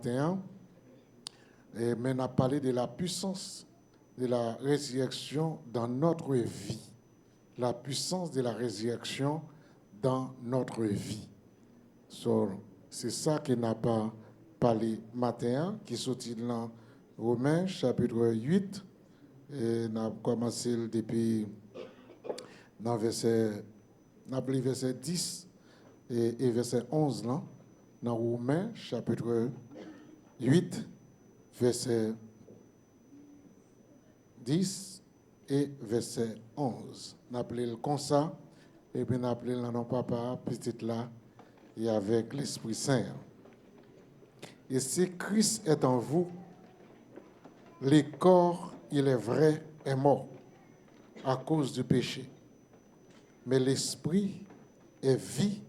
matin, mais on a parlé de la puissance de la résurrection dans notre vie. La puissance de la résurrection dans notre vie. C'est ça qu'on n'a pas parlé matin, qui sortit dans Romains chapitre 8. Et on a commencé depuis dans verset 10 et verset 11 là, dans Romains chapitre 8, verset 10 et verset 11. On appelé le comme ça, et puis on appelé le non papa, petite là, et avec l'Esprit Saint. Et si Christ est en vous, le corps, il est vrai, est mort à cause du péché. Mais l'esprit est vie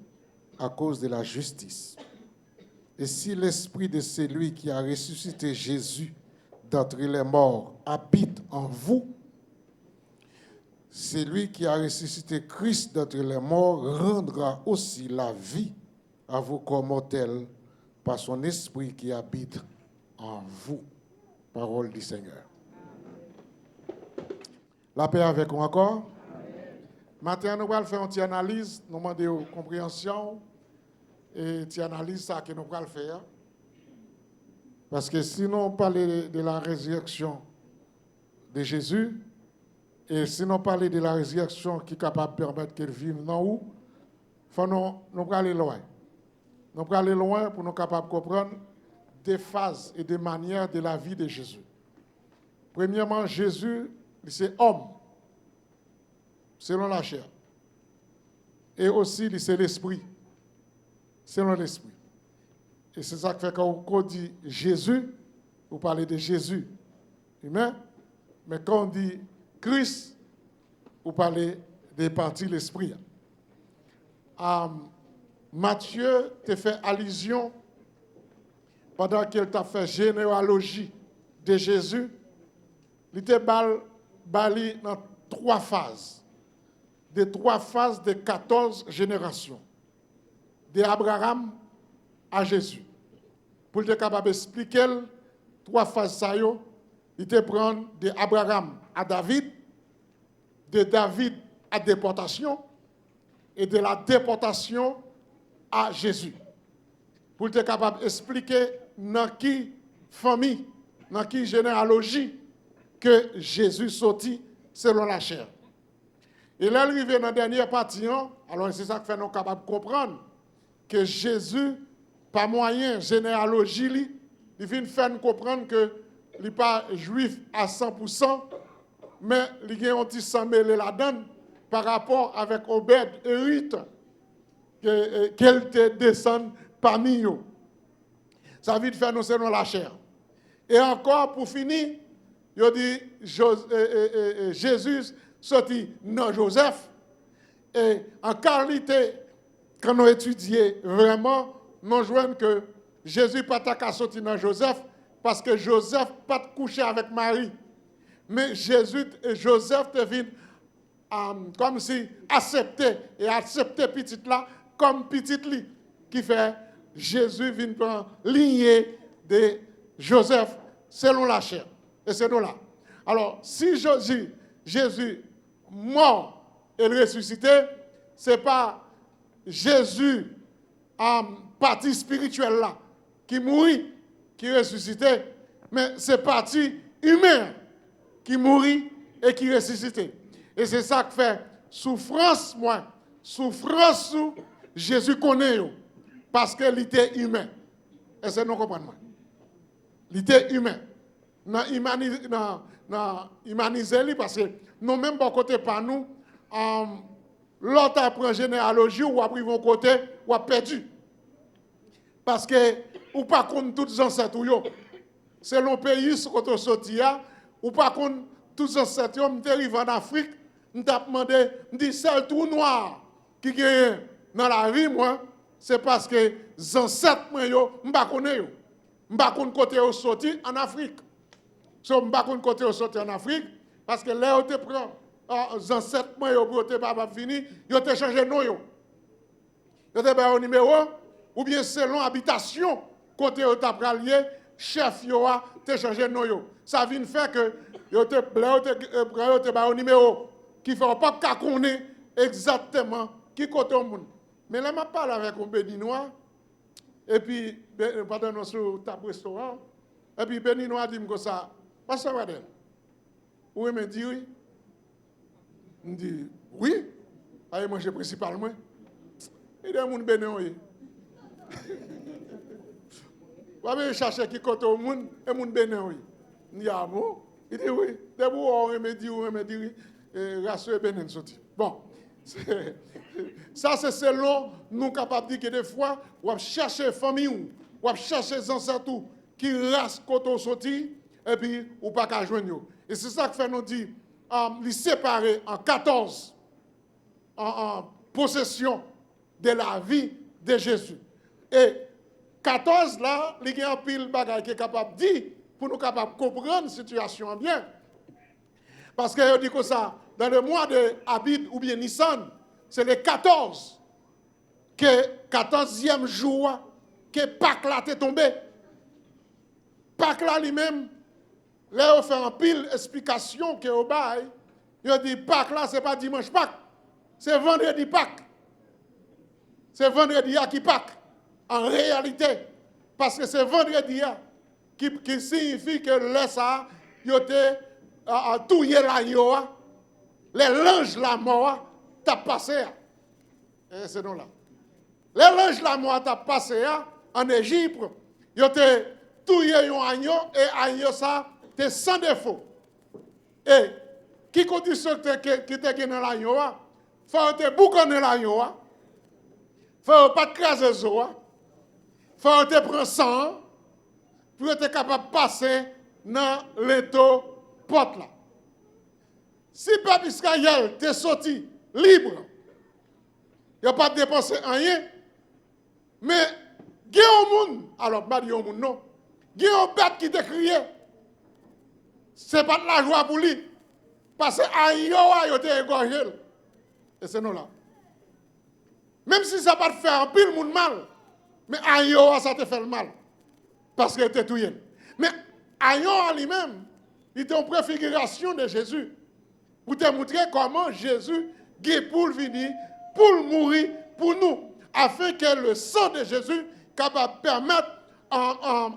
à cause de la justice. Et si l'esprit de celui qui a ressuscité Jésus d'entre les morts habite en vous, celui qui a ressuscité Christ d'entre les morts rendra aussi la vie à vos corps mortels par son esprit qui habite en vous. Parole du Seigneur. La paix avec vous encore. Maintenant, nous allons faire une petite analyse, nous demandons compréhension et une petite analyse ça que nous allons faire. Parce que si nous parlons de la résurrection de Jésus, et si nous parlons de la résurrection qui est capable de permettre qu'elle vive dans nous, nous allons aller loin. Nous allons aller loin pour nous capables de comprendre des phases et des manières de la vie de Jésus. Premièrement, Jésus, c'est homme, selon la chair. Et aussi, c'est l'esprit, selon l'esprit. Et c'est ça qui fait quand on dit Jésus, vous parlez de Jésus humain, mais quand on dit Christ, vous parlez des parties de l'esprit. Matthieu te fait allusion pendant qu'il t'a fait généalogie de Jésus, il t'a bali dans 3 phases. Des 3 phases de 14 générations. De Abraham à Jésus. Pour être capable d'expliquer 3 phases, il te prend de Abraham à David, de David à déportation, et de la déportation à Jésus. Pour être capable d'expliquer dans qui famille, dans qui généalogie que Jésus sortit selon la chair. Et là, il arrive dans la dernière partie, alors c'est ça qui fait nous capables de comprendre que Jésus, par moyen généalogie, il vient faire nous comprendre que il n'est pas juif à 100%, mais il y a un petit sang mêlé là-dedans par rapport avec Obed et Ruth, qu'elle te descend parmi eux. Ça veut faire nous selon la chair. Et encore, pour finir, il dit Jésus sorti dans Joseph. Et en qualité, quand nous étudions vraiment, nous voyons que Jésus n'a pas sorti dans Joseph parce que Joseph n'a pas couché avec Marie. Mais Joseph devine comme si accepter petite là comme petite li qui fait Jésus vient prendre lignée de Joseph selon la chair. Et c'est nous là. Alors, si Jésus mort et ressuscité, ce n'est pas Jésus en partie spirituelle là qui mourit, qui ressuscité, mais c'est partie humaine qui mourit et qui ressuscité. Et c'est ça qui fait souffrance, souffrance, Jésus connaît, parce qu'il était humain. Et c'est nous comprenons. Il était humain. Humaniser parce que nous même bon côté par nous, l'autre apprend généalogie ou après vont côté ou a perdu. Parce que ou pas contre tous les ancêtres selon le pays ce qu'on sorti ou pas contre tous les ancêtres on arrive en Afrique, on t'a demandé, on dit seul trou noir qui gagne dans la vie moi, c'est parce que les ancêtres moi yo m'pa connais yo. M'pa connais côté au sorti en Afrique. So m'pa connais côté au sorti en Afrique parce que là on te prend les ancêtres moi yo pour te pas fini, yo te changer nom yo. Yo te ba un numéro ou bien selon habitation côté au tapralier, chef yo a te changé nom yo. Ça vient faire que yo te ba numéro qui fait pas qu'à connaître exactement qui côté au monde. Mais là m'a parlé avec un béninois et puis pendant nous sur table restaurant et puis béninois dit comme ça, pasteur Wadel. Oui, me dit oui. Me dit oui. Allez manger principalement. Il y a des gens béninois. Vous avez cherché qui côté au monde et moun bénin. Il dit ah bon? Il dit oui. Debout on me dit oui, rassure bénin sorti. Bon. Ça c'est selon nous capables de dire que des fois on chercher famille ou chercher ancêtres qui race côté sorti et puis ou pas qu'à joindre. Et c'est ça que fait nous dire les séparer en 14 en possession de la vie de Jésus. Et 14 là, il y a un pile bagage qui est capable de dire pour nous capables de comprendre la situation bien. Parce que je dis que ça, dans le mois de Abib ou bien Nissan, c'est le 14 que 14e jour que Pâques là est tombé. Pâques là lui-même, là on fait un pile explication que au bail, il dit Pâques là c'est pas dimanche Pâques, c'est vendredi Pâques. C'est vendredi qui Pâques. En réalité, parce que c'est vendredi qui signifie que là ça, il était à touiller l'agneau, les langes la mort t'a passé. Et c'est non là. Les langes la mort t'a passé en Égypte, il était touillé un agneau et agneau ça était sans défaut. Et qui condition qui était dans l'agneau, faut te boucanner l'agneau, faut pas craser zo. Faut te prendre sang pour être capable de passer dans l'étau porte là. Si peuple Israël t'est sorti libre, il n'y a pas dépensé rien, mais il y a un monde, alors pas dire un monde non, il y a un bête qui te crié, ce n'est pas de la joie pour lui, parce que il a égorgé. Et c'est nous là. Même si ça ne va pas faire un pile monde mal, mais Ayo, ça te fait le mal. Parce qu'il était tout. Mais Ayo en lui-même, il était en préfiguration de Jésus. Pour te montrer comment Jésus est pour venir, pour mourir pour nous. Afin que le sang de Jésus capable de permettre en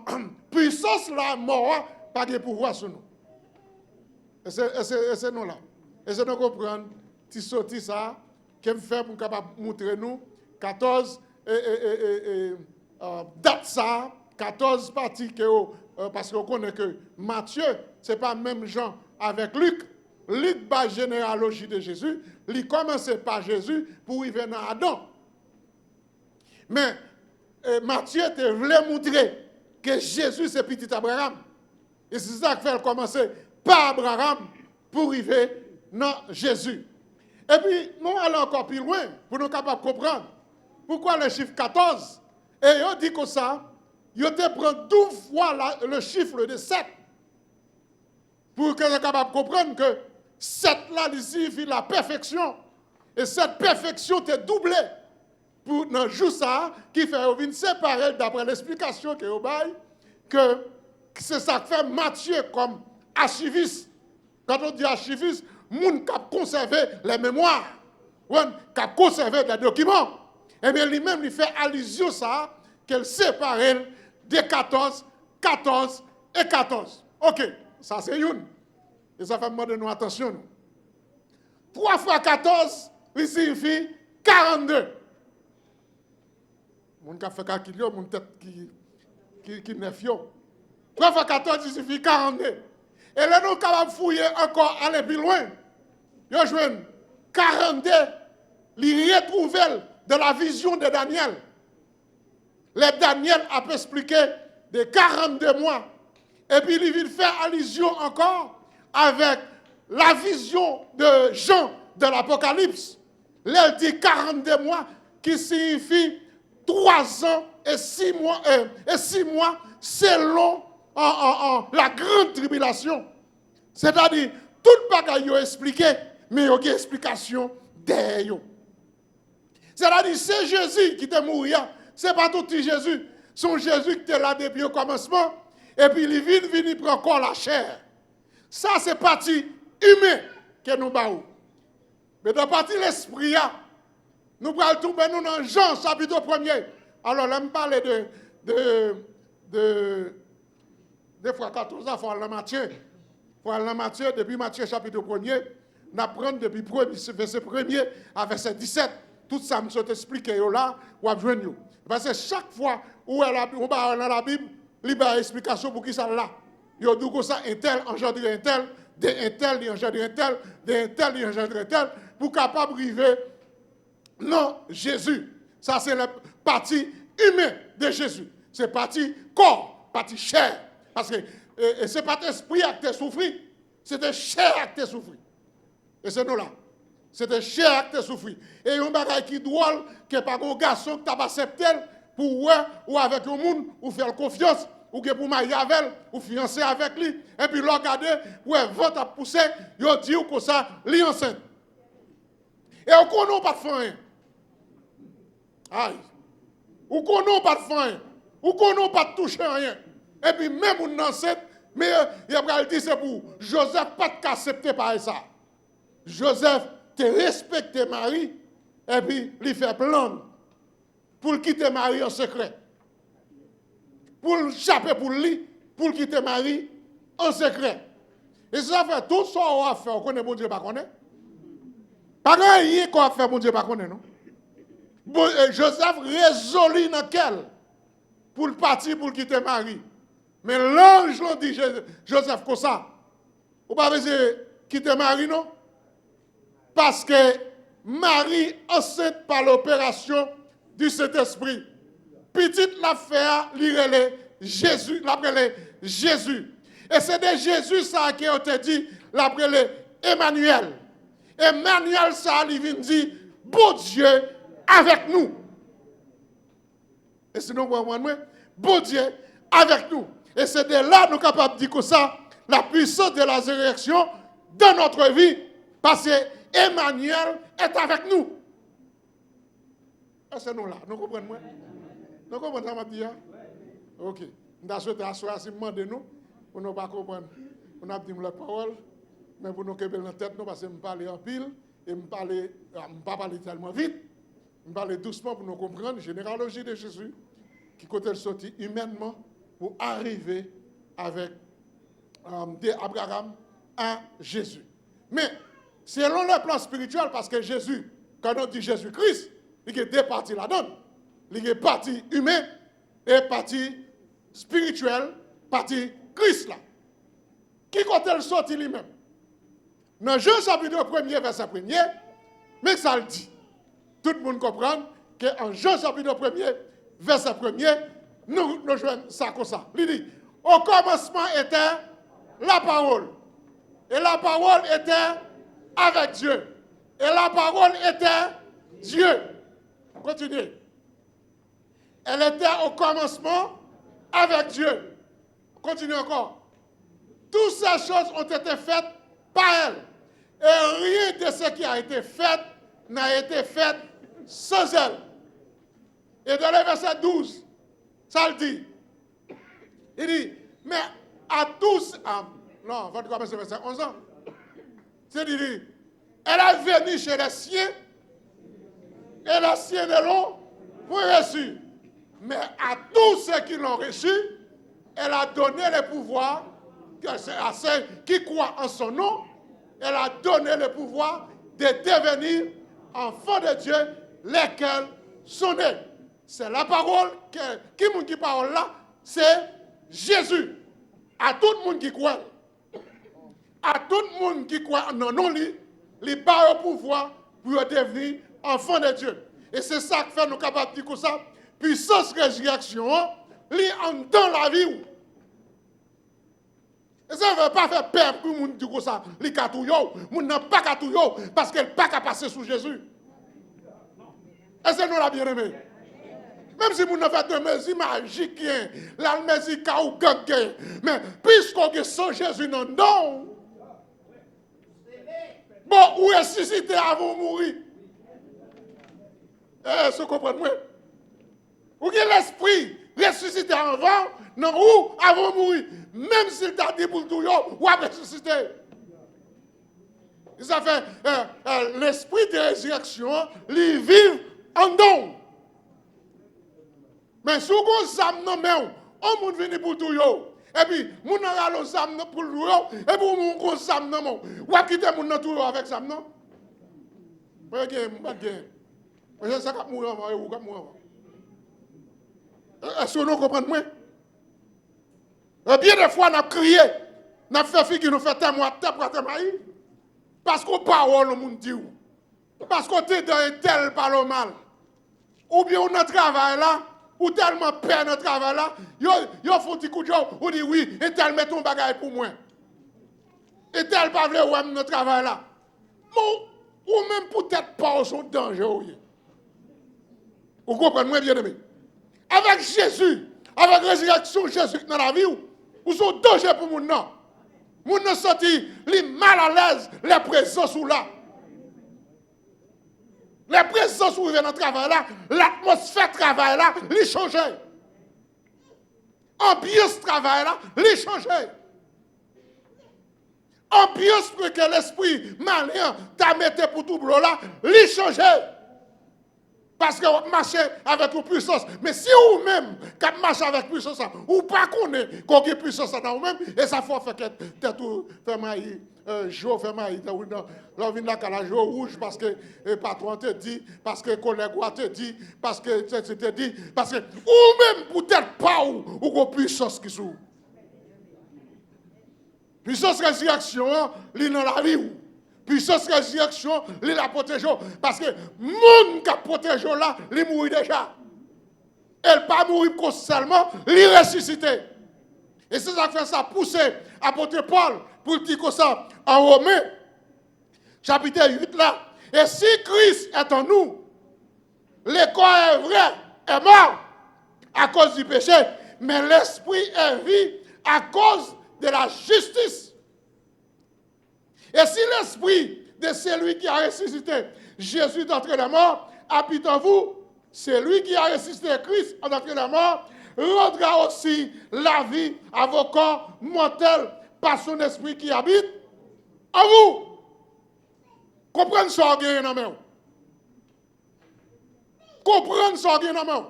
puissance la mort, pas de pouvoir sur nous. Et c'est nous là. Et c'est nous comprendre, tu sortis ça, qu'elle fait pour capable montrer nous 14 date ça, 14 parties parce qu'on connaît que Matthieu, ce n'est pas même Jean avec Luc. Luc, la généalogie de Jésus, il commence par Jésus pour y venir à Adam. Mais Matthieu te voulait montrer que Jésus c'est petit Abraham. Et c'est ça qui fait commencer par Abraham pour arriver dans Jésus. Et puis, nous allons encore plus loin pour nous capables de comprendre pourquoi le chiffre 14. Et il dit que ça, il te prend 12 fois le chiffre de 7. Pour que nous soyons capables de comprendre que 7 là, il signifie la perfection. Et cette perfection t'est doublée. Pour dans le jour ça, qui fait venir séparer d'après l'explication que vous bail, que c'est ça que fait Matthieu comme archiviste. Quand on dit archiviste, moun qui a conservé les mémoires, qui a conservé les documents. Et bien lui-même, il fait allusion ça, qu'elle sépare de 14, 14 et 14. Ok, ça c'est une. Et ça fait demander nous attention. 3 fois 14, il signifie 42. Mon qui a fait calcul, mon tête qui neuf yo. 3 fois 14, il signifie 42. Et là, nous sommes fouiller encore, aller plus loin. Nous jouons 42, les retrouver de la vision de Daniel. Les Daniel a expliqué de 42 mois. Et puis il vient faire allusion encore avec la vision de Jean de l'Apocalypse. Là, il dit 42 mois qui signifie 3 ans et 6 mois, selon la grande tribulation. C'est-à-dire, tout le bagage est expliqué, mais il y a une explication derrière. C'est-à-dire, c'est Jésus qui est mort. Ce n'est pas tout Jésus. Son Jésus qui était là depuis le commencement, et puis il vient, il prend encore la chair. Ça, c'est partie humaine que nous avons. Mais dans la partie l'esprit, nous allons tomber dans Jean, chapitre 1er. Alors, là, je parle de fois 14 ans, il faut aller dans Matthieu. Il faut aller dans Matthieu, depuis Matthieu, chapitre 1er. Nous apprenons depuis verset 1er à verset 17. Tout ça, je vais expliquer là, ou à venir. Parce que chaque fois où on va dans la Bible, il y a une explication pour qui ça là. Il y a dit que ça, un tel engendre un tel, un tel, il engendre un tel, un tel, il engendre un tel, pour capable d'arriver. Non, Jésus. Ça, c'est la partie humaine de Jésus. C'est partie corps, partie chair. Parce que ce n'est pas l'esprit qui a souffert, c'est la chair qui a souffert. Et c'est nous là. C'est la chair qui a souffert. Et il y a un bagage qui est drôle, que par un garçon qui t'a accepté pour ou avec un monde, ou faire confiance, ou que pour marier avec elle, ou fiancer avec lui. Et puis, l'on regarde, pour un vote à pousser, il dit que ça, lui enceinte. Et on ne connaît pas de fin. Aïe. On ne connaît pas de fin. On ne connaît pas de toucher rien. Et puis, même on enceinte, mais il a dit c'est pour Joseph, pas de accepter par ça. Joseph te respecté Marie, et puis il fait plan pour quitter Marie en secret. Pour le chaper pour lui, pour quitter Marie en secret. Et ça fait tout ça qu'on a fait, on connaît bon Dieu pas connaît. Pas rien qu'on a fait, bon Dieu pas connaît, non? Joseph résolu dans quel pour le partir pour quitter Marie. Mais l'ange l'a dit, Joseph, comme ça. Vous ne pouvez pas quitter Marie, non? Parce que Marie, enceinte par l'opération du Saint-Esprit, petite l'affaire, l'irélé Jésus, l'appelé Jésus. Et c'est de Jésus ça qui a été dit, l'appelé Emmanuel. Emmanuel, ça, il vient dire, bon Dieu avec nous. Et sinon, bon Dieu avec nous. Et c'est de là que nous sommes capables de dire que ça, la puissance de la résurrection dans notre vie, parce que Emmanuel est avec nous. Et c'est nous là, nous comprenons? Nous comprenons ça, Mathieu? Ok. Nous avons souhaité asseoir si de nous, pour ne pas comprendre. On a dit la parole, mais pour nous que dans la tête, nous, parce que nous parlons en pile, et nous ne pas parler tellement vite, nous parlons doucement pour nous comprendre la généalogie de Jésus, qui côté sorti humainement pour arriver avec d'Abraham à Jésus. Mais selon le plan spirituel, parce que Jésus, quand on dit Jésus-Christ, il y a deux parties là-dedans. Il y a partie humaine et partie spirituelle, partie Christ là. Qui côté le sorti lui-même? Dans Jean chapitre 1er, verset 1er, mais ça le dit. Tout le monde comprend qu'en Jean chapitre 1er, verset 1er, nous jouons ça comme ça. Il dit, au commencement était la parole. Et la parole était avec Dieu. Et la parole était Dieu. Continuez. Elle était au commencement avec Dieu. Continuez encore. Toutes ces choses ont été faites par elle. Et rien de ce qui a été fait n'a été fait sans elle. Et dans le verset 12, ça le dit. Il dit, mais à tous, non, on va commencer verset 11 ans. C'est-à-dire, elle est venue chez les siens, et les siens ne l'ont pas reçu. Mais à tous ceux qui l'ont reçu, elle a donné le pouvoir, à ceux qui croient en son nom, elle a donné le pouvoir de devenir enfants de Dieu, lesquels sont nés. C'est la parole, qui parle là, c'est Jésus. À tout le monde qui croit. À tout le monde qui croit en non, il a le pouvoir pour devenir enfant de Dieu. Et c'est ça que fait nous capables de dire comme ça. Puissance résurrection, lui en dans la vie. Et ça ne veut pas faire peur pour le monde dire comme ça. Les catouillots, le monde n'a pas catouillots parce qu'elle n'a pas qu'à passer sous Jésus. Et c'est nous la bien-aimée. Même si vous n'avez fait de mesures magiques, la mesure ou gagne, mais puisqu'on est sans Jésus, non, non. Bon, ou ressuscité avant de mourir. Eh, vous comprenez? Ou que l'esprit ressuscité non ou avant de mourir. Même s'il t'a dit pour tout, ou à ressusciter. Ça fait l'esprit de résurrection, il vit en don. Mais si vous avez un homme, on monde venu pour tout, et puis, vous avez les âmes pour le et puis vous avez les âmes pour le ou à quitter mon tout avec ça, non? Vous avez c'est ça qui mourir avant, ou qui mourir avant. Est-ce que vous comprenez? Bien des fois, on a crié, on a fait figure, nous fait témoin, parce qu'on parole, le monde dit. Parce qu'on est dans un tel parle mal. Ou bien on a travail là, ou tellement peur dans le travail là, ils font un petit coup de job, ou dit oui, et tel met ton bagage pour moi. Et tel pas vrai, ouais, notre travail là. Ou même peut-être pas son danger. Vous comprenez bien aimé? Avec Jésus, avec la résurrection de Jésus dans la vie, vous êtes danger pour mon nom. Mon nom sorti, les mal à l'aise, les présences sont là. Les présences sont dans le travail là, l'atmosphère travail là, les changer. Ambiance travail là, les changer. Ambiance pour que l'esprit malin t'a mis pour tout boulot là, les changer. Parce que vous marchez avec une puissance. Mais si vous-même, quand vous marchez avec puissance, vous ne connaissez pas qu'il y a puissance dans vous-même, et ça faut faire que tout fait maïs, jour fait maïs, là, vient là, la jour rouge, parce que le patron te dit, parce que le collègue te dit, parce que te dit, parce que vous-même, peut-être pas ou avez puissance qui sont. Puissance résurrection, il est dans la vie. Puissance résurrection, il la protège. Parce que le monde qui protège là, il mourit déjà. Elle pas mourir seulement, il ressuscite. Et c'est ça qui fait ça pousser apôtre Paul pour dire que ça en Romains, chapitre 8 là. Et si Christ est en nous, le corps est vrai, est mort à cause du péché, mais l'esprit est vie à cause de la justice. Et si l'esprit de celui qui a ressuscité Jésus d'entre les morts habite en vous, celui qui a ressuscité Christ d'entre les morts rendra aussi la vie à vos corps mortels par son esprit qui habite en vous. Comprenez ce que vous avez. Comprenez ce que vous avez.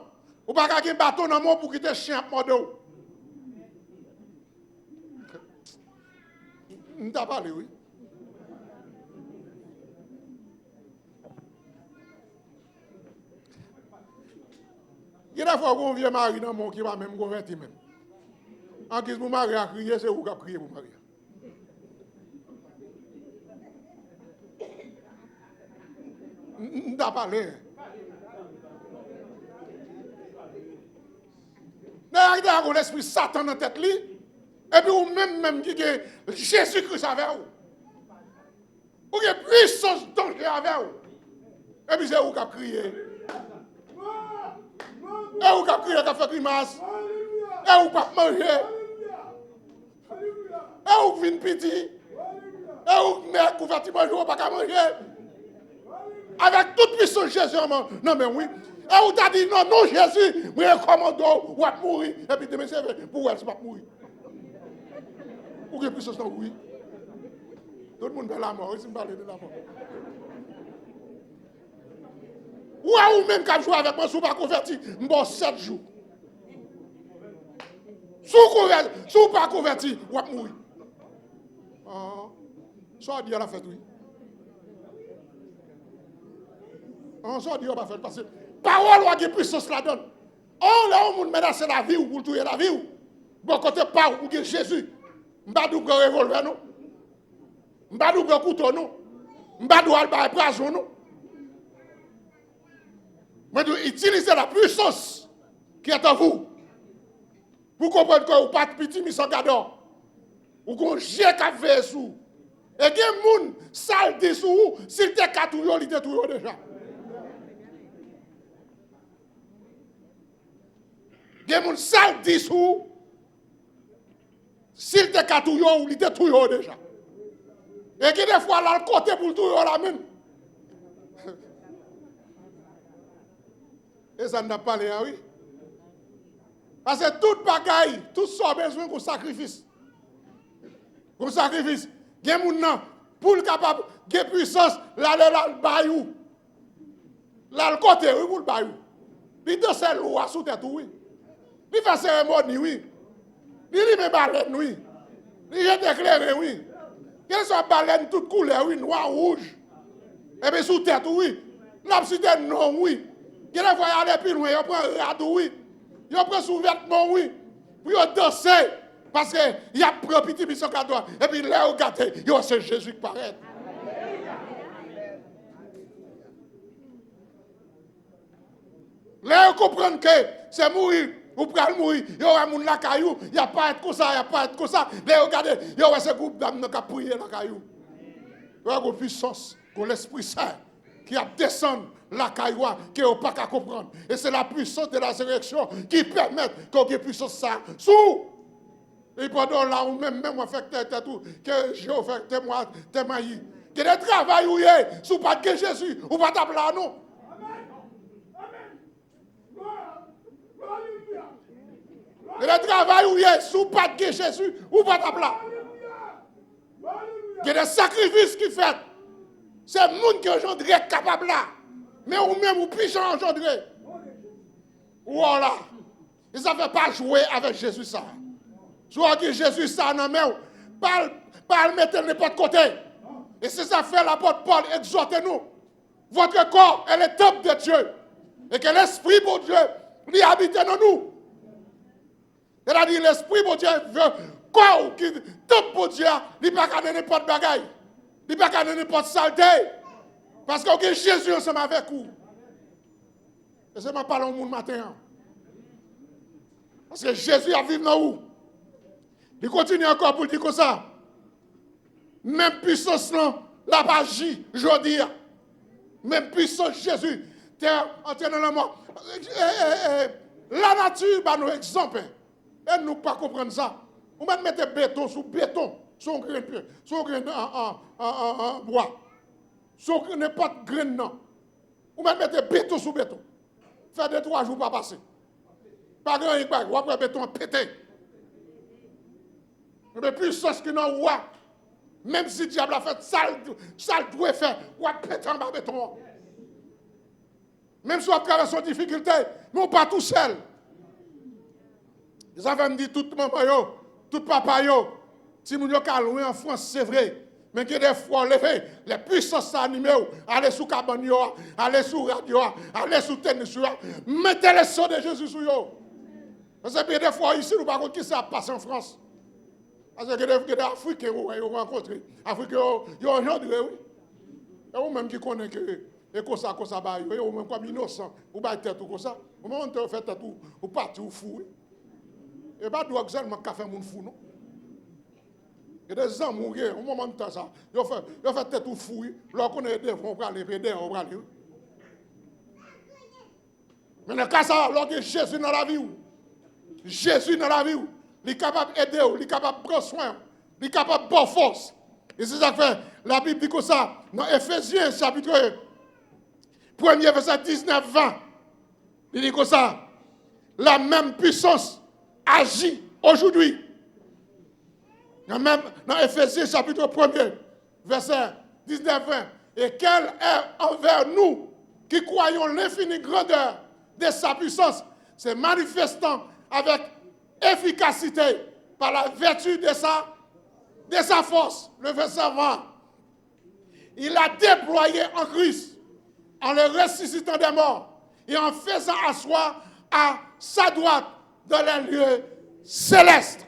Vous ne pouvez pas un bâton dans le monde pour quitter le chien à mort. Vous avez parlé, oui. Il y a des fois qu'on vient marier dans le monde qui va même convertir même. En qui vous mariez à crier, c'est vous qui criez pour marier. On t'a parlé. Vous avez l'esprit Satan dans la tête, et puis vous même qui avez Jésus-Christ avec vous. Vous avez puissance danger avec vous. Et puis c'est vous qui criez. Et vous qui criez, qui fait grimace. Et vous pas manger. Et vous venez petit. Et vous mettez couverture manger, vous pas manger. Avec toute puissance Jésus, non mais oui. Et vous t'avez dit non, Jésus, vous recommandez, vous allez mourir. Et puis demain c'est vrai, pour vous, elle ne va pas mourir. Vous avez puissance dans oui. Tout le monde veut la mort, ici me parle de la mort. Ou même quand je joue avec moi, si vous ne pas converti, je vais 7 jours. Si vous ne pas converti, vous allez mourir. Ça dit à la fête, oui. Ça dit à la fête, parce que parole ou a puissance la donne. On là, on menace la vie ou pour tuer la vie. Bon côté pas ou Jésus. M'badou go revolver non. M'badou go couteau non. M'badou al ba poison non. Mais utilisez la puissance qui est en vous. Vous comprenez que vous pas petit mais sans gador. Ou qu'on jet qu'a fait sous. Et gen moun sale dessous s'il te katouyo, il te touyo déjà. Gen moun sale dessous s'il te katouyo, il te touyo déjà. Et que des fois, là, le côté pour le touyo la même. Et ça n'a pas l'air, oui. Parce que toute bagaille, tout ça besoin d'un sacrifice. Un sacrifice. Il y a des gens pour le capable, de puissance, là, le bayou. Là, le côté, oui, pour le bayou. Il danse l'eau sous tête, oui. Il fait cérémonie, oui. Il met baleine, oui. Il est éclairé, oui. Il y a baleine toute couleur, oui, noir, rouge. Et bien sous tête, oui. Là, c'est non, oui. Il y a des fois, il y a plus loin, il prend un radeau, oui. Il prend sous vêtement, oui. Puis il danse. Parce qu'il y a un petit mission cadeau. Et puis là, regardez, c'est Jésus qui paraît. Là, vous comprenez que c'est mourir. Vous prenez mourir. Il y aura un la caillou. Il n'y a pas être comme ça, il n'y a pas être comme ça. Là, regardez, il y aura ce groupe d'âmes qui a prié la caillou. Il y a une puissance, l'Esprit Saint qui a descendu la caillou, qui n'est pas qu'à comprendre. Et c'est la puissance de la résurrection qui permet qu'on ait puissance ça. Sous! Et pendant là, ou même on fait tout, que je fais témoigner. Que le travail où il est, sous pas de Jésus, ou pas d'appeler à nous. Et le travail où il est, sous pas de Jésus, ou pas d'appeler. Il y a des sacrifices qui fait. C'est le monde qui engendre capable là. Mais ou même ou puis engendrer. Voilà. Et ça ne fait pas jouer avec Jésus ça. Soit que Jésus ça non mais pas le mettre n'importe côté. Et c'est ça fait l'apôtre Paul, exhortez-nous. Votre corps est le temple de Dieu. Et que l'Esprit de Dieu lui habite dans nous. Il a dit l'Esprit de Dieu veut corps qui temple de Dieu, il ne peut pas donner n'importe bagaille. Il ne peut pas donner n'importe saleté. Parce que Jésus ensemble avec vous. Et c'est ma parole au monde matin. Parce que Jésus a vécu dans vous. Il continue encore pour dire comme ça. Même puissance, la magie, je dis. Même puissance Jésus. La nature, bah, nous exemple. Et nous ne pas comprendre ça. On va mettre béton sur béton, sur grain en bois. Sur n'importe grain, non. On va mettre béton sur béton. Faire 2-3 jours pas passer. Pas grand chose, on va béton pété. Mais puissance qui n'a pas. Même si le diable a fait ça, doit faire, on va péter en bas béton. Même si on traverse une difficulté, mais on pas tout seul. Les enfants me disent, tout maman, tout papa, si nous sommes loin en France, c'est vrai. Mais qu'il y a des fois, les puissances animées, allez sous cabane, allez sous radio, allez sous tennis, mettez les sons de Jésus sur eux. Parce que des fois, ici, nous ne savons pas qui ça passe en France. Parce que des Africains, vous rencontrez. Africains, ils ont engendré, oui. Et vous-même qui connaissez que. Et comme ça, vous même comme innocent, vous battez tête comme ça. Vous même fait tête, vous partez, vous fou. Et pas de drogue seulement qui fait mon fou, non? Et des gens mourir, au moment de ça, ils fait tête ou fou. Lorsqu'on est des on va aller aider, on va aller. Mais dans le cas ça, lorsque Jésus dans la vie, Jésus dans la vie, il est capable d'aider, il est capable de prendre soin, il est capable de prendre force. Et c'est ça que fait, la Bible dit comme ça, dans Ephésiens chapitre 1er verset 19-20, il dit comme ça, la même puissance agit aujourd'hui. Même dans Ephésiens chapitre 1er, verset 19-20, et quelle est envers nous qui croyons l'infinie grandeur de sa puissance, c'est manifestant avec efficacité par la vertu de sa force. Le verset 20. Il a déployé en Christ, en le ressuscitant des morts et en faisant asseoir à sa droite dans les lieux célestes.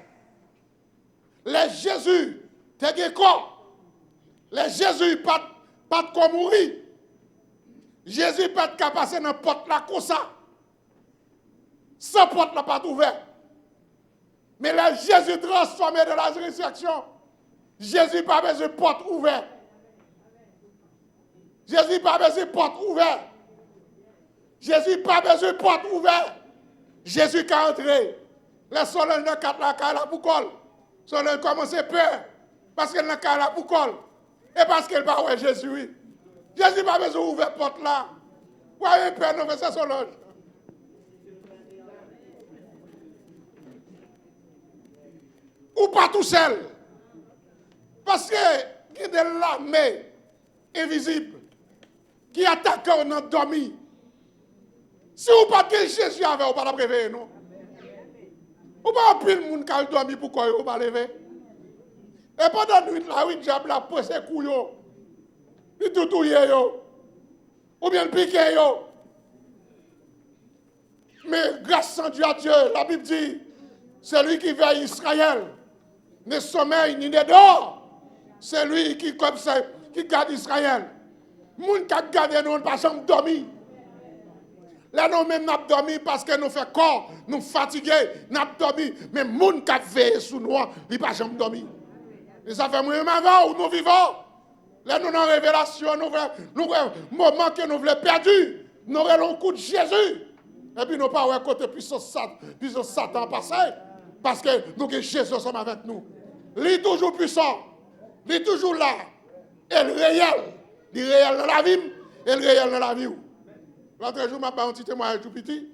Les Jésus, t'es corps. Les Jésus, pas de quoi mourir. Jésus, pas de quoi passer dans la porte là comme ça. Sans porte là pas ouverte. Mais les Jésus transformé de la résurrection. Jésus pas besoin de porte ouverte. Jésus pas besoin de porte ouverte. Jésus pas besoin de porte ouverte. Jésus qui a entré. Les soleils de 4 la caille la boucole. Soleil commence à peur. Parce qu'elle n'a qu'à la boucole. Et parce qu'elle va voir Jésus. Oui. Jésus pas besoin d'ouvrir la porte là. Vous avez peur, non, mais c'est soleil. pas tout seul. Parce que il y a de l'armée invisible qui attaque quand on a dormi. Si vous pas de Jésus avec vous, pas de réveiller, non? Vous pas pile de monde qui a dormi pour quoi vous pas lever. Et pendant la nuit, là, oui, le diable a posé couille, il tout touille, ou bien le piqué, mais grâce à Dieu, la Bible dit, c'est lui qui veille Israël, ne sommeil ni ne dort. C'est lui qui, comme ça, qui garde Israël. Moun qui garde nous, pas jamais dormi. Là, nous même nous dormi parce que nous faisons corps, nous fatigués, nous dormi. Mais moun qui veille sous nous, il pas jamais dormi. Et ça fait moins avant où nous vivons. Là, nous avons révélation, nous avons moment que nous voulons perdu. Nous avons le coup de Jésus. Et puis nous pas ouais côté puissance Satan passé. Parce que nous avons Jésus ensemble avec nous. Il est toujours puissant. Il est toujours là. Et le réel. Il est réel dans la vie. Et le réel dans la vie. L'autre jour, je m'a fait un petit témoignage tout petit.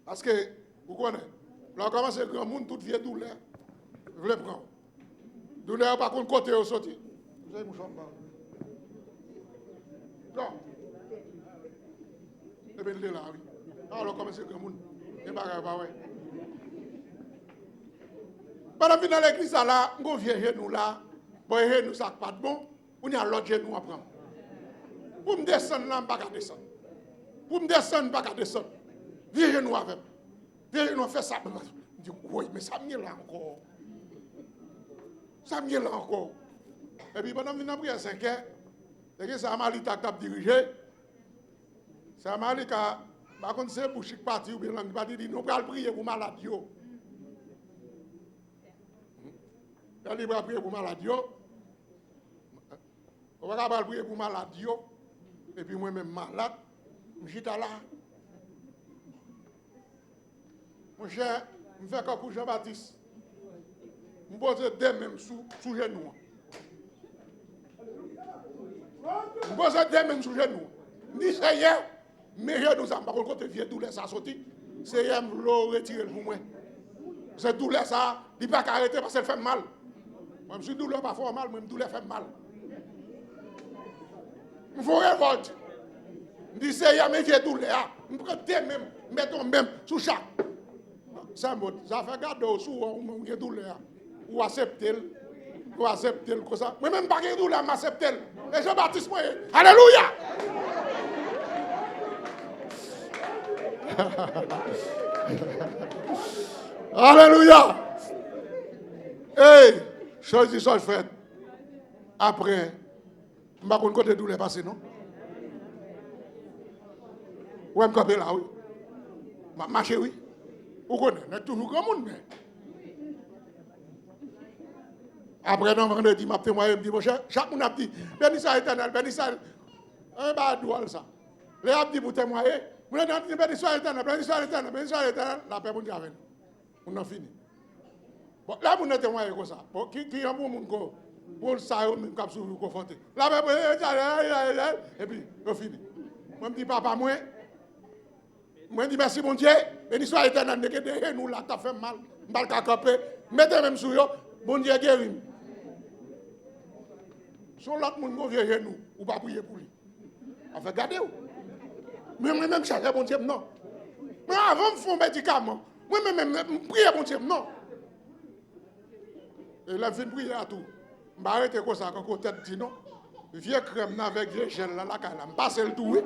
Parce que, vous connaissez, là, comment c'est grand monde, toute vieille douleur. Je voulais prendre. Douleur, par contre, côté au sorti. Vous avez mon chambre. Non. Et bien, il est là, oui. Alors, comment c'est grand monde. Il n'y a pas ouais. Pendant que dans l'église, là, on vient genou là. Bon, genou, ça pas de bon. On y a l'autre genou à prendre. Pour me descendre là, je ne peux pas descendre. Pour me descendre, je ne peux pas descendre. Viens genou avec. Viens genou, fait ça. Je dis, oui, mais ça m'y est là encore. Ça m'y est là encore. Et puis pendant que je pris à 5 heures, c'est Amali qui a dirigé. C'est Amali qui a, par contre, c'est pour chaque parti ou bien l'autre parti, dit, nous allons prier pour maladie. Nous allons prier pour maladie. On va prier pour maladie. Et puis moi-même malade, je suis là. Mon cher, je fais comme pour Jean-Baptiste. Je pose des mêmes sous genoux. Je pose des mêmes sous genoux. Ni c'est hier, mais genoux, ça par contre, vieux douleur, ça sorti. C'est hier, je l'ai retiré pour moi. Cette douleur, ça, il ne peut pas arrêter parce qu'elle fait mal. Moi, je suis douleur, parfois mal, moi, douleur fait mal. Il faut révolte. Je dis, c'est hier, mais vieux douleur. Je prends des mêmes, mettons même sous chaque. Ça fait garder au sous, on a douleur. Ou accepter, comme ça. Moi-même, pas de douleur, m'accepter. Et Jean-Baptiste, moi, alléluia! Alléluia! Hey, chose ça, je fais. Après, je ne sais pas côté douleur passé, non? Oui, je suis là, oui. Je marche, oui. Vous connaissez, mais toujours grand monde. Après, non, vendredi, je témoigné, je me dis, mon cher, chaque monde a dit, bénissez l'éternel, bénissez un bas doual ça. Les a dit pour témoigner, vous avez dit, bénissez l'éternel, bénissez l'éternel, bénissez l'éternel, la paix, mon Dieu, avec nous. On a fini. Bon, là, vous avez témoigné comme ça. Bon, qui est un bon monde, pour ça, on a vous confronter. La paix, et puis, on finit. Moi, je dis, papa, moi, je dis, merci, mon Dieu, bénissez l'éternel, nous, là, t'as fait mal, je ne vais pas camper, mettez même sur eux, bon Dieu, guéris. Sur l'autre monde, on vient nous, ou pas prier pour lui. On fait garder. Mais moi-même, je mon Dieu, non. Mais avant de faire un médicament, moi-même, prier mon Dieu, non. Et là, je viens prier à tout. Je vais arrêter comme ça, quand on tête dit non. Vieux crème avec vieux gel là, je me passe le tout, oui.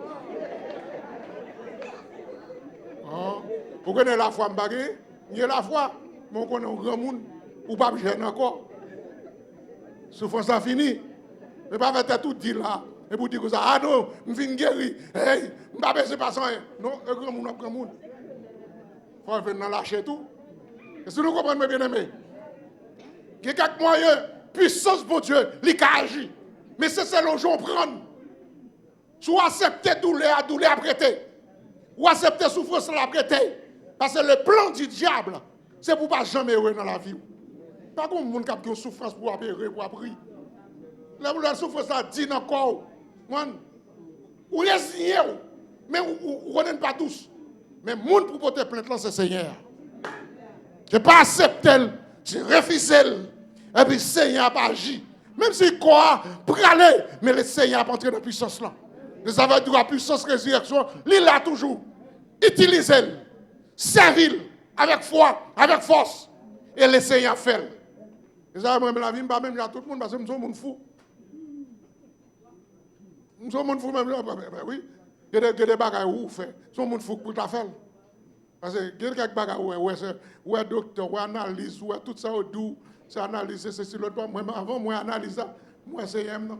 Vous connaissez la foi, il y a la foi, mais on connaît un grand monde, ou pas gêner encore. Souffrance a fini. Mais pas faire tout dire là. Et pour dire que ça, ah non, je viens guérir. Hey, je ne vais pas baisser pas ça. Non, un grand monde, un grand monde. Il faut venir lâcher tout. Et si nous comprenons bien aimé, il y a quelques moyens, puissance pour Dieu, il agit. Mais c'est le jour prendre. Soit accepter douleur à prêter. Ou accepter souffrance à prêter. Parce que le plan du diable, c'est pour ne pas jamais heureux dans la vie. Pas comme monde qui a une souffrance pour apérer, pour apprendre. La souffrance a dit dans le corps. Ou résigné, mais vous ne connaissez pas tous. Mais le monde pour porter plainte, c'est le Seigneur. Je ne pas accepter refusé. Et puis, le Seigneur a pas agi. Même si quoi, pour aller, mais le Seigneur a pas entré dans la puissance là. Nous avons droit à la puissance de résurrection, il l'a toujours. Utilisez-le, servez-le avec foi, avec force. Et le Seigneur fait. Vous savez, moi, la vie, je ne pas même là tout le monde parce que nous sommes un fou. Nous sommes un fou même là. Oui, il y a des bagages où vous faites. Nous sommes un fou pour ta faire. Parce que il y a quelques bagages où est docteur, où est analyse, où est tout ça, où est c'est analyser, c'est sur le toit. Moi, avant, moi, analyse ça. Moi, c'est non.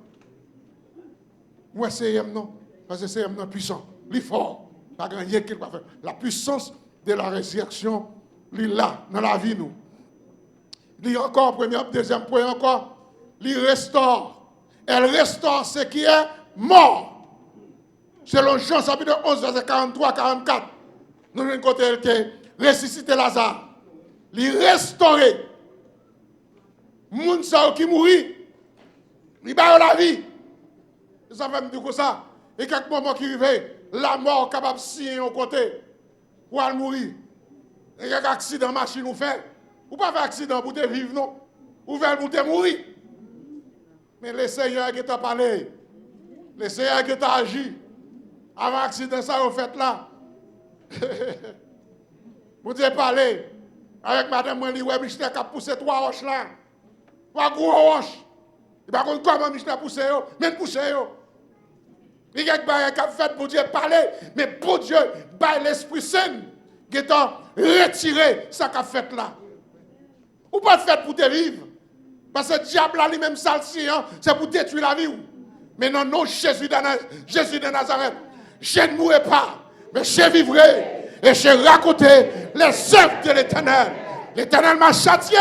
Moi, c'est non. Parce que c'est non puissant. Il est fort. Pas grand chose qu'il va faire. La puissance de la résurrection, il est là, dans la vie, nous. Il est encore, premier, deuxième point encore. Il restaure. Elle restaure ce qui est mort. Selon Jean, chapitre 11, verset 43-44. Nous avons côté ressuscité Lazare. Il restaure. Moun sa qui mourit, il va la vie. Ça va me dire comme ça. Et quelques moments qui arrivent, la mort capable de signer au côté pour aller mourir. Et quelques accidents machine ou fait. Ou pas faire accident pour te vivre, non. Ou faire pour te mourir. Mais le Seigneur qui t'a parlé, le Seigneur qui t'a agi, avant l'accident, ça vous fait là. Vous te parlé avec madame Mwenli, ouais, Michel qui a poussé 3 roches là. 3 gros roches. Et par contre, comment Michel a poussé, même poussé. Il y a quelqu'un qui a fait pour Dieu parler, mais pour Dieu, par l'Esprit Saint, qui a retiré ce qu'il a fait là. Ou pas fait pour te vivre. Parce que le diable a lui-même salsi, hein, c'est pour détruire la vie. Mais non, non, Jésus de Nazareth, je ne mourrai pas, mais je vivrai et je raconterai les œuvres de l'Éternel. L'Éternel m'a châtié,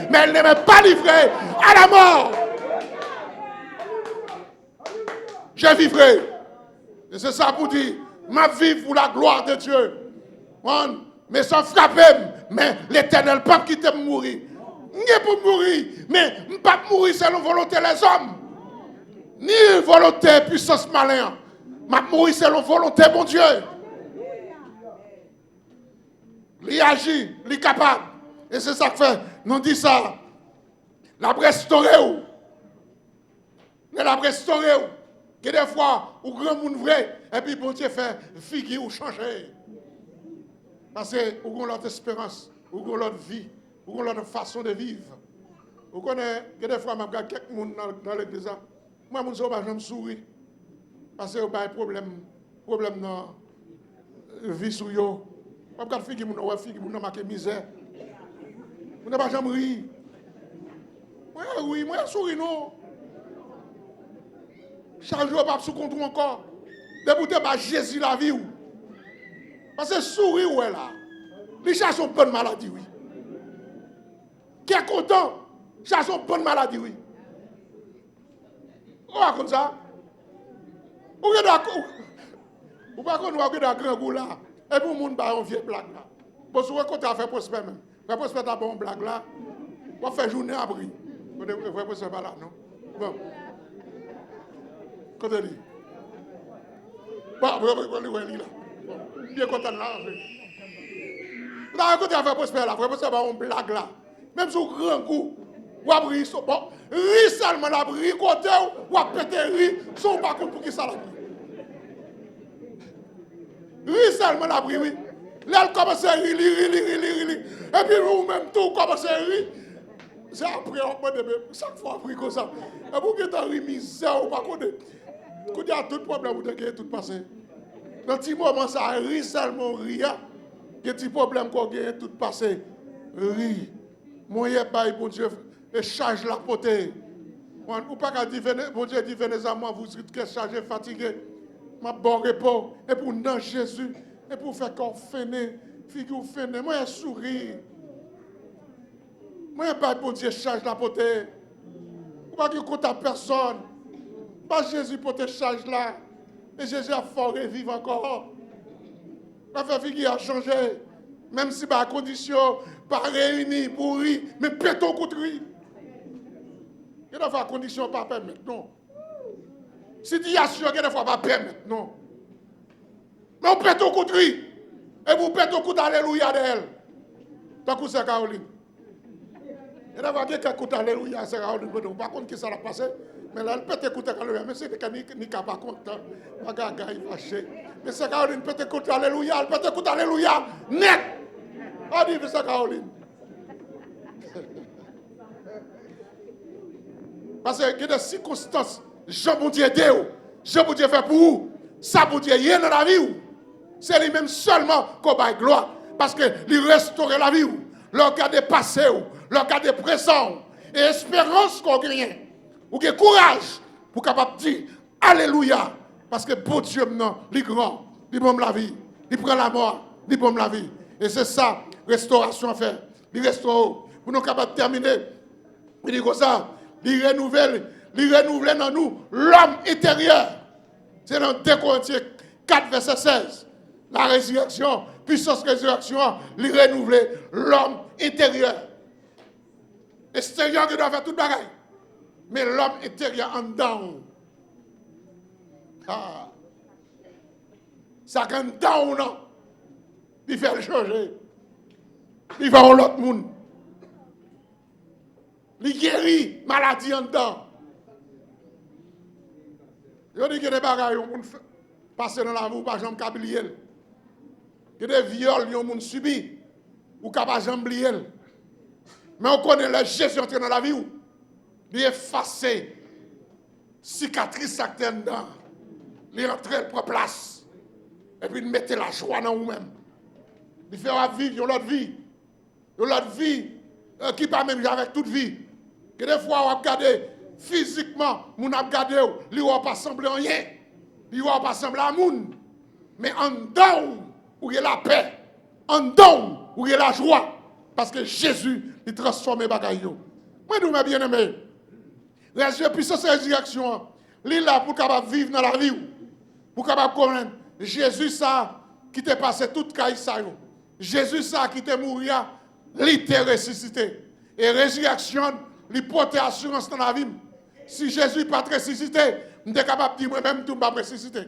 mais il ne m'a pas livré à la mort. Je vivrai. Et c'est ça pour dire, ma vie pour la gloire de Dieu. Mais sans frapper, mais l'Éternel pas quitter mourir. Ni pour mourir, mais pas mourir selon volonté les hommes. Ni volonté puissance malin. Ma mourir selon volonté mon Dieu. Il agit, il est capable. Et c'est ça que fait, nous dit ça. La restaurer. La restaurer. Que des fois, ou grand monde vrai, et puis bon Dieu fait figure ou changer. Parce que vous avez l'autre espérance, vous avez l'autre vie, vous avez l'autre façon de vivre. Vous connaissez, que des fois, je regarde quelques personnes dans l'église. Moi, je ne vais pas sourire. Parce que vous avez un problème dans la vie sur vous. Je regarde les filles qui ont marqué misère. Vous n'avez pas jamais rire. Moi, je souris, non. Chaque jour, pas sous contrôle encore. Débouter par Jésus la vie. Parce que sourire, où est là? Les cherchent une bonne maladie, oui. Qui est content, cherche une bonne maladie, oui. On va comme ça. Ou pas qu'on va dans un grand goût là. Et puis, on va faire une vieille blague là. Parce que quand tu as fait prospère même. Fait prospère, tu as fait une blague là. On va faire journée à bris. Vous ne pouvez pas pas là, non? Bon. Quand tu dis. Bon, vous allez là. Bien content là. Là, quand tu as fait prospère là, tu as fait une blague là. Même sur grand goût. Ou à bris. Bon, ri seulement la bris côté ou à péter ri. Son pas contre pour qui ça la bris. Ri seulement la bris, oui. Là, elle commence à rire, et puis vous-même tout commencez à rire. C'est après, on peut dire, chaque fois, après comme ça. Et vous qui êtes en misère, ou pas qu'on il y a tout problème, vous avez tout passé. Dans petit moment, ça rit seulement, rire. Il y a des problèmes qu'on a tout passé. Rire. Moi, il y a pas, bon Dieu, et charge la potée. Ou pas qu'à dire, bon Dieu dit, venez à moi, vous êtes chargé, fatigué. Ma bon repos. Et pour dans Jésus. Et pour faire qu'on fene, figure fene, moi je souris. Moi je pas pour Dieu charge la potée. Ou pas que compte à personne. Pas Jésus pour te charge là. Et Jésus a fort et vivre encore. La fait figure a changé. Même si par condition, pas réunie pour rire, mais péton contre rire. Il y a des fois condition pas permettre, non. Situation, il y a des fois pas permettre, non. Mais on pète au coup de riz. Et vous pète au coup d'alléluia d'elle. Tant que c'est Caroline. Et là, il y a quelqu'un qui écoute Alléluia, c'est Raoul, par contre, qui ça l'a passé. Mais là, elle peut écouter Alléluia, mais c'est que ni pas content. Ma gaga, il va chier. Mais c'est Caroline, peut écouter Alléluia, elle peut écouter Alléluia, net. On dit, c'est Caroline. Parce qu'il y a des circonstances, Jean bon Dieu aide vous, Jean bon Dieu fait pour vous, ça bon Dieu y est dans la vie. C'est lui-même seulement qu'on va gloire. Parce qu'il restaure la vie. Leur cas de passé, leur cas de présent, et espérance qu'on gagne. Ou que courage pour capable dire Alléluia. Parce que pour Dieu, non, il est grand, il bombe la vie, il prend la mort, il bombe la vie. Et c'est ça, restauration à faire. Il restaure. Pour nous capables de terminer, il dit comme ça, il renouvelle dans nous l'homme intérieur. C'est dans 2 Corinthiens 4, verset 16. La résurrection, puissance résurrection, il renouvelle l'homme intérieur. Extérieur qui doit faire tout bagaille. Mais l'homme intérieur en dedans. Ah. Ça quand dedans ou non. Il fait le changer. Il va en l'autre monde. Il guérit maladie en dedans. Je dis que des bagailles, on passe dans la vie, ou pas jamais oublier. Que des viols, on subit, ou pas jamais oublier. Mais on connaît le Jésus entré dans la vie, il effacer cicatrice certaine dedans. Il rentrer pour place. Et puis il mettre la joie dans vous-même. Il fait vivre une autre vie. Une autre vie qui pas même avec toute vie. Que des fois, on regarde physiquement, on a regardé, il ne va pas sembler à rien. Il ne va pas sembler à moun. Mais en dedans, où il y a la paix. En dedans, où il y a la joie. Parce que Jésus, il transforme les bagailles. Moi, je bien aimé. La puissance de résurrection, il est là pour capable vivre dans la vie. Pour capable connaître Jésus, ça, qui t'a passé toute caille ça. Jésus, ça, qui t'a mouru, il t'a ressuscité. Et résurrection, il porte assurance dans la vie. Si Jésus n'est pas ressuscité, je suis capable de dire moi-même que je ne pas ressuscité.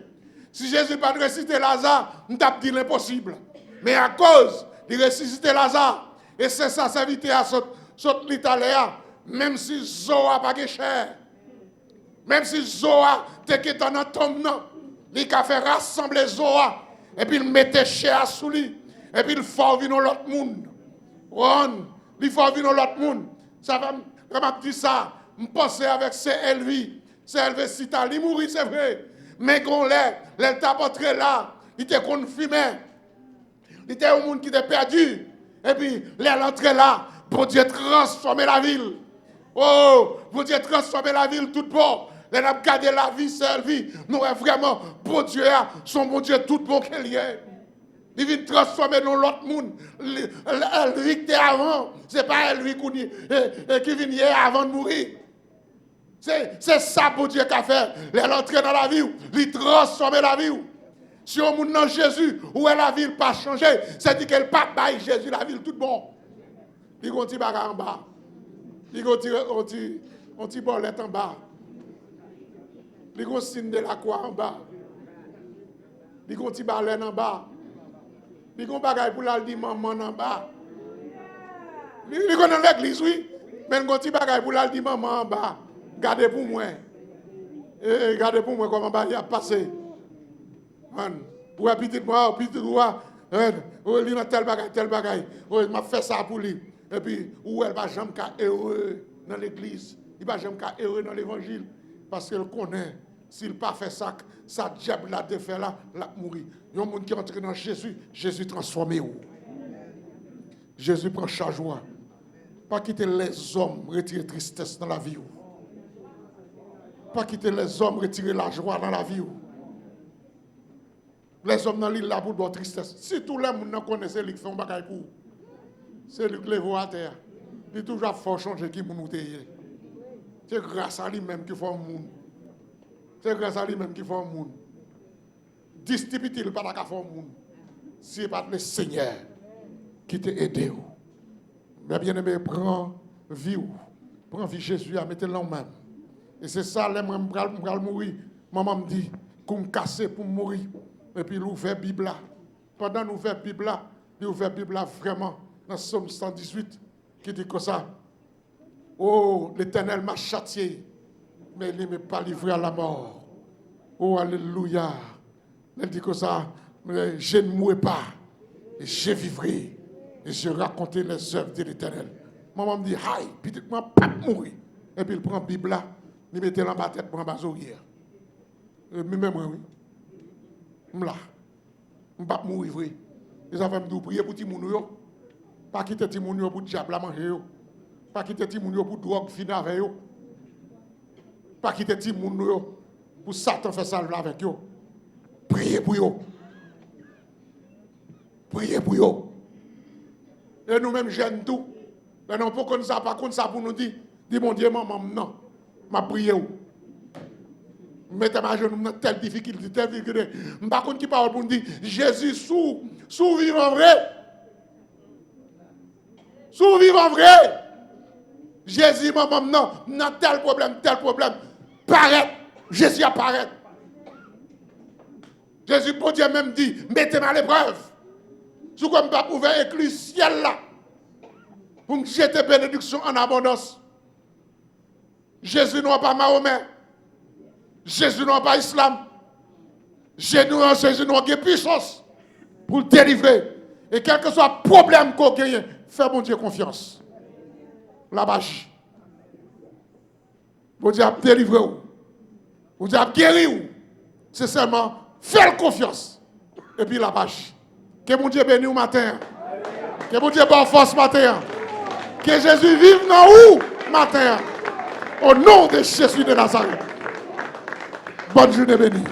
Si Jésus n'est pas ressuscité Lazare, je suis dit l'impossible. Mais à cause de ressusciter Lazare, et c'est ça, ça évite à l'Italien, même si Zoa n'a pas cher, même si Zoa était dans un tombe, il a fait rassembler Zoa, et puis il mettait cher sous lui, et puis il faut venir l'autre monde. Il faut venir l'autre monde. Ça va me dire ça. Je pense avec CLV. CLV Cita. Il mourit, c'est vrai. Mais quand il t'a montré là, il était confirmé. Il était un monde qui était perdu. Et puis, il est entré là pour Dieu transformer la ville. Oh, pour Dieu transformer la ville tout bon. Il a gardé la vie, CLV. Nous, vraiment, pour Dieu, son bon Dieu tout bon qu'il y ait. Il vient transformer dans l'autre monde. Lui qui était avant, ce n'est pas lui qui vient avant de mourir. C'est ça pour Dieu qu'a fait. Il est entré dans la vie, il transforme la vie. Si on monde dans Jésus, où est la vie pas changé, c'est dit qu'elle pas bail Jésus, la ville tout bon. Il continue à en bas. Il continue on petit bolette en bas. Il continue de la croix en bas. Il continue baleine en bas. Il y a des bagages pour la dire maman en bas. Il y a l'église, oui. Mais il y a des bagages pour la dire maman en bas. Gardez pour moi. Gardez pour moi comment il a passé. Ou petit moi, petit moi. Il y a tel bagage. Il m'a fait ça pour lui. Et puis, où elle va jamais être heureux dans l'église. Il va jamais être heureux dans l'évangile. Parce qu'elle connaît. S'il n'a pas fait ça, ça diable l'a défait là, l'a mourir. Il y a un monde qui est entré dans Jésus, Jésus transformé. Jésus prend sa joie. Pas quitter les hommes retirer tristesse dans la vie. Pas quitter les hommes retirer la joie dans la vie. Les hommes dans l'île là pour de tristesse. Si tous les gens connaissent lui qui fait un bagage pour, c'est lui qui les voit à terre. Il toujours faut changer qui nous est. C'est grâce à lui-même qu'il faut un monde. C'est grâce à lui-même qu'il faut un monde. Distribue-t-il pas qu'à faire un monde. Si ce n'est pas le Seigneur qui t'a aidé. Mais bien aimé, prends vie. Prends vie Jésus à mettre l'en même. Et c'est ça, les gens qui mourir. Maman me dit, qu'on me casse pour mourir. Et puis, il ouvre la Bible là. Pendant nous ouvre la Bible là, il ouvre la Bible là vraiment, dans Somme 118, qui dit que ça. Oh, l'Éternel m'a châtié, mais il ne m'a pas livré à la mort. Oh, alléluia. Elle dit que ça, je ne mourrai pas, et je vivrai, et je raconterai les œuvres de l'Éternel. Maman me dit, aïe, petit moi pas mourir. Et puis il prend la Bible là, il mettait dans ma tête pour un basourière. Même moi, oui. Je suis là. Je ne vais pas mourir, vrai. Les enfants me disent, priez pour Timoun, pas quitter Timoun pour diable à manger, pas quitter Timoun pour drogue finir avec eux, pas quitter Timoun pour Satan faire ça avec eux. Priez pour eux. Priez pour eux. Et nous-mêmes, jeunes tout. Mais non, pour qu'on ne sache pas, qu'on ça pour nous dire, dis mon Dieu, maman, non, ma prière. Mettez ma genou dans telle difficulté, telle difficulté. Je ne sais pas qui parle pour nous dire, Jésus, sous vivant vrai. Sous vivant vrai. Jésus, maman, non, non, tel problème. Paraît. Jésus apparaît. Jésus, pour Dieu même dit, mettez-moi à l'épreuve. Si comme pas ouvert éclus le ciel là, pour me jeter bénédiction en abondance. Jésus n'a pas Mahomet. Jésus n'a pas Islam. Jésus n'a pas puissance pour le délivrer. Et quel que soit le problème qu'on gagne, fais mon Dieu confiance. La bâche. Mon Dieu a délivré ou. Mon Dieu a guéri ou. C'est seulement faire confiance. Et puis la bâche. Que mon Dieu bénisse au matin. Que mon Dieu bonne force matin. Que Jésus vive dans où matin. Au nom de Jésus de Nazareth. Bonne journée bénie.